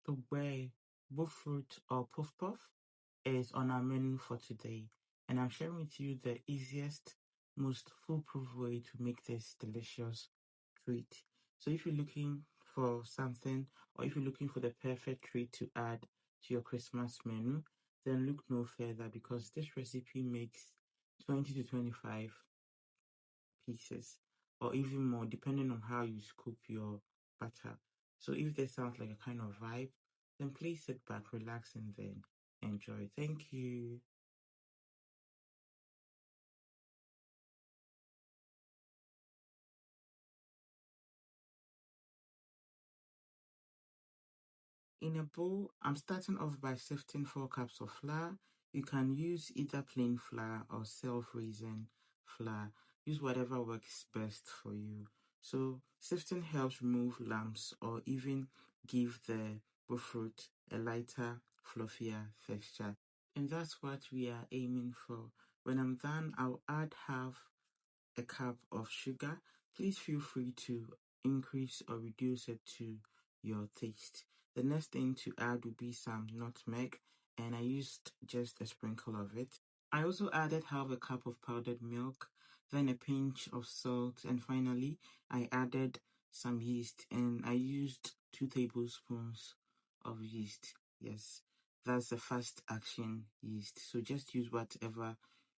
Where Bofrot or Puff Puff is on our menu for today, and I'm sharing with you the easiest, most foolproof way to make this delicious treat. So if you're looking for something, or if you're looking for the perfect treat to add to your Christmas menu, then look no further because this recipe makes 20 to 25 pieces or even more depending on how you scoop your butter. So if this sounds like a kind of vibe, then please sit back, relax, and then enjoy. Thank you. In a bowl, I'm starting off by sifting 4 cups of flour. You can use either plain flour or self-raising flour. Use whatever works best for you. So sifting helps remove lumps or even give the fruit a lighter, fluffier texture. And that's what we are aiming for. When I'm done, I'll add half a cup of sugar. Please feel free to increase or reduce it to your taste. The next thing to add would be some nutmeg, and I used just a sprinkle of it. I also added half a cup of powdered milk, then a pinch of salt, and finally I added some yeast, and I used 2 tablespoons of yeast. Yes, that's the fast action yeast. So just use whatever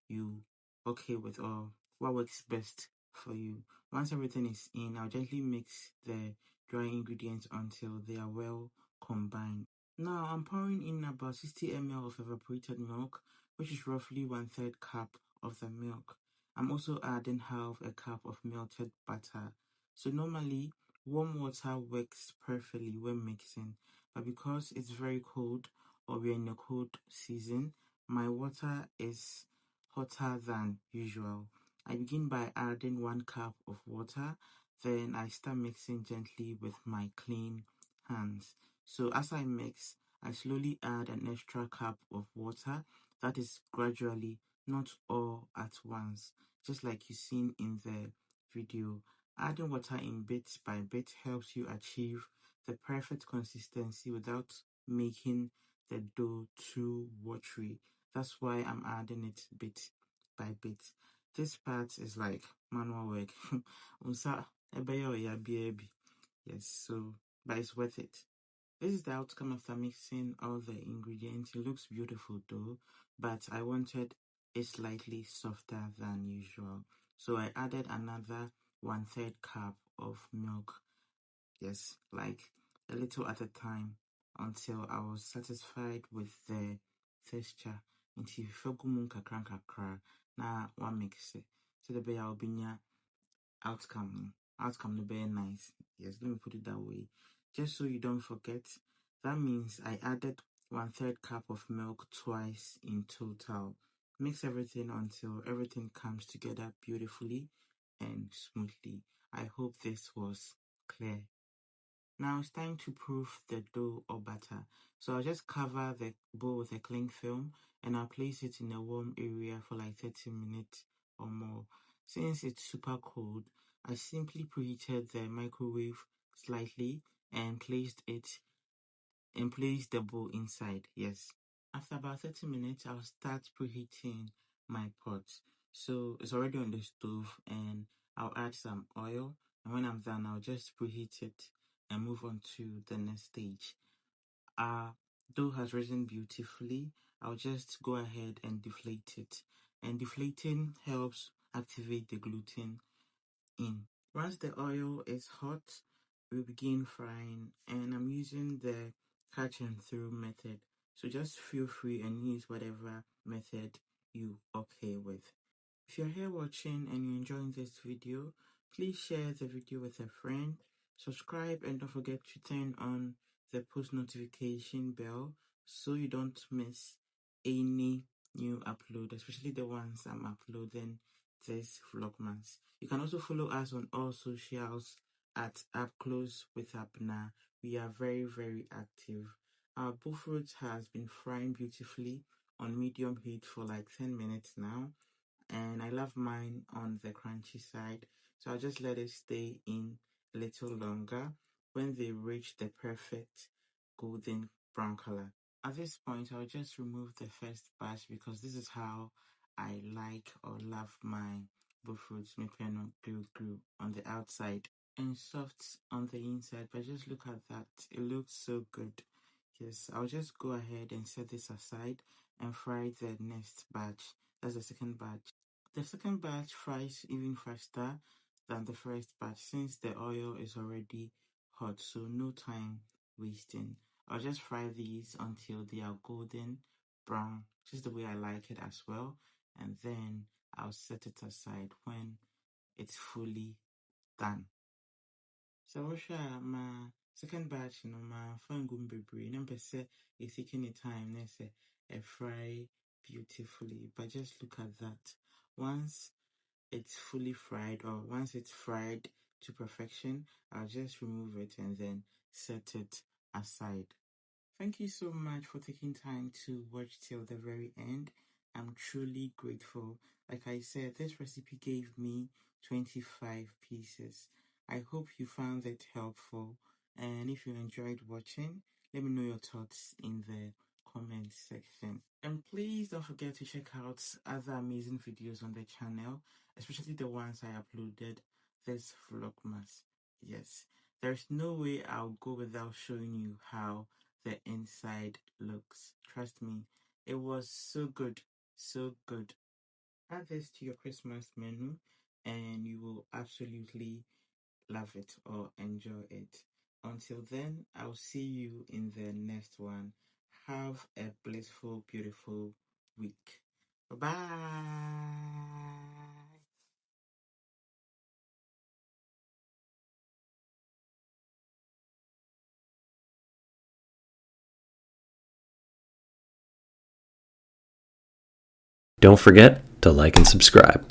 you okay with or what works best for you. Once everything is in, I'll gently mix the dry ingredients until they are well combined. Now I'm pouring in about 60 ml of evaporated milk, which is roughly 1/3 cup of the milk. I'm also adding half a cup of melted butter. So normally warm water works perfectly when mixing, but because it's very cold or we're in a cold season, my water is hotter than usual. I begin by adding 1 cup of water, then I start mixing gently with my clean hands. So as I mix, I slowly add an extra cup of water, that is gradually, not all at once, just like you seen in the video. Adding water in bit by bit helps you achieve the perfect consistency without making the dough too watery. That's why I'm adding it bit by bit. This part is like manual work. Unsa ebe ya baby. Yes, so but it's worth it. This is the outcome after mixing all the ingredients. It looks beautiful though, but I wanted it slightly softer than usual. So I added another 1/3 cup of milk. Yes, like a little at a time until I was satisfied with the texture. Nti fegu mu nkakra nkakra na wa mix it. So the be albinya outcome. Outcome no very nice. Yes, let me put it that way. Just so you don't forget, that means I added 1/3 cup of milk twice in total. Mix everything until everything comes together beautifully and smoothly. I hope this was clear. Now it's time to proof the dough or batter. So I'll just cover the bowl with a cling film and I'll place it in a warm area for like 30 minutes or more. Since it's super cold, I simply preheated the microwave slightly and placed the bowl inside. Yes. After about 30 minutes, I'll start preheating my pot. So it's already on the stove and I'll add some oil. And when I'm done, I'll just preheat it and move on to the next stage. Our dough has risen beautifully. I'll just go ahead and deflate it. And deflating helps activate the gluten in. Once the oil is hot, we begin frying, and I'm using the catch and throw method. So just feel free and use whatever method you okay with. If you're here watching and you're enjoying this video, please share the video with a friend, subscribe, and don't forget to turn on the post notification bell so you don't miss any new upload, especially the ones I'm uploading this vlogmas. You can also follow us on all socials at Upclose with Abena. We are very, very active. Our Bofrot has been frying beautifully on medium heat for like 10 minutes now, and I love mine on the crunchy side, so I'll just let it stay in a little longer. When they reach the perfect golden brown color. At this point, I'll just remove the first batch because this is how I like or love my Bofrot grilled on the outside and soft on the inside. But just look at that. It looks so good. Yes, I'll just go ahead and set this aside and fry the next batch. That's the second batch. The second batch fries even faster than the first batch since the oil is already hot, so no time wasting. I'll just fry these until they are golden brown, just the way I like it as well, and then I'll set it aside when it's fully done. So my second batch my fine bebree na mpɛ sɛ it's taking the time na sɛ fry beautifully, but just look at that. Once it's fully fried or once it's fried to perfection, I'll just remove it and then set it aside. Thank you so much for taking time to watch till the very end. I'm truly grateful. Like I said, this recipe gave me 25 pieces. I hope you found it helpful. And if you enjoyed watching, let me know your thoughts in the comment section. And please don't forget to check out other amazing videos on the channel, especially the ones I uploaded this Vlogmas. Yes, there's no way I'll go without showing you how the inside looks. Trust me, it was so good, so good. Add this to your Christmas menu and you will absolutely love it or enjoy it. Until then, I'll see you in the next one. Have a blissful, beautiful week. Bye. Don't forget to like and subscribe.